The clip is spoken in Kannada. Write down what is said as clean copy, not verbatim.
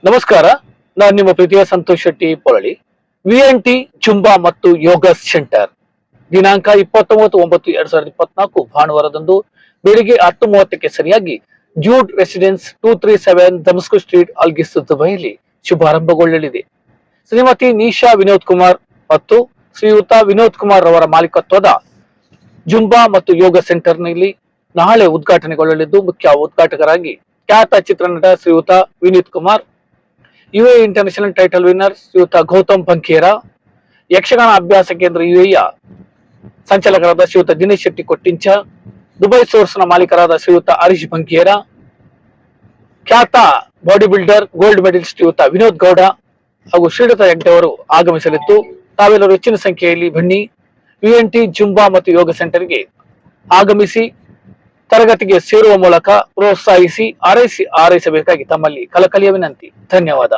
ನಮಸ್ಕಾರ, ನಾನು ನಿಮ್ಮ ಪ್ರೀತಿಯ ಸಂತೋಷ್ ಶೆಟ್ಟಿ ಪೊರಳಿ. ವಿಎನ್ಟಿ ಜುಂಬಾ ಮತ್ತು ಯೋಗ ಸೆಂಟರ್ ದಿನಾಂಕ 29/9/2024 ಭಾನುವಾರದಂದು ಬೆಳಿಗ್ಗೆ 10:30ಕ್ಕೆ ಸರಿಯಾಗಿ Jude residence 237 Damascus street Al Qusais ದುಬೈಯಲ್ಲಿ ಶುಭಾರಂಭಗೊಳ್ಳಲಿದೆ. ಶ್ರೀಮತಿ ನಿಶಾ ವಿನೋದ್ ಕುಮಾರ್ ಮತ್ತು ಶ್ರೀಯುತ ವಿನೋದ್ ಕುಮಾರ್ ಅವರ ಮಾಲೀಕತ್ವದ ಜುಂಬಾ ಮತ್ತು ಯೋಗ ಸೆಂಟರ್ನಲ್ಲಿ ನಾಳೆ ಉದ್ಘಾಟನೆಗೊಳ್ಳಲಿದ್ದು, ಮುಖ್ಯ ಉದ್ಘಾಟಕರಾಗಿ ಖ್ಯಾತ ಚಿತ್ರನಟ Shriyut Vineeth Kumar, UA international title winner Shriyut Gautam Bankera, Yakshagana ಅಭ್ಯಾಸ ಕೇಂದ್ರ ಯುಎಯ ಸಂಚಾಲಕರಾದ ಶ್ರೀಯುತ ದಿನೇಶ್ ಶೆಟ್ಟಿ ಕೊಟ್ಟಿಂಚ, ದುಬೈ ಸೋರ್ಸ್ ನ ಮಾಲೀಕರಾದ ಶ್ರೀಯುತ ಹರೀಶ್ ಬಂಕೇರಾ, ಖ್ಯಾತ ಬಾಡಿ ಬಿಲ್ಡರ್ ಗೋಲ್ಡ್ ಮೆಡಲಿಸ್ಟ್ ಶ್ರೀಯುತ ವಿನೋದ್ ಗೌಡ ಹಾಗೂ ಶ್ರೀಯುತ ಹೆಗ್ಡೆ ಅವರು ಆಗಮಿಸಲಿದ್ದು, ತಾವೆಲ್ಲರೂ ಹೆಚ್ಚಿನ ಸಂಖ್ಯೆಯಲ್ಲಿ ಬನ್ನಿ. ವಿಎನ್ಟಿ ಜುಂಬಾ ಮತ್ತು ಯೋಗ ಸೆಂಟರ್ಗೆ ಆಗಮಿಸಿ ತರಗತಿಗೆ ಸೇರುವ ಮೂಲಕ ಪ್ರೋತ್ಸಾಹಿಸಿ ಆರೈಸಬೇಕಾಗಿ ತಮ್ಮಲ್ಲಿ ಕಳಕಳಿಯ ವಿನಂತಿ. ಧನ್ಯವಾದ.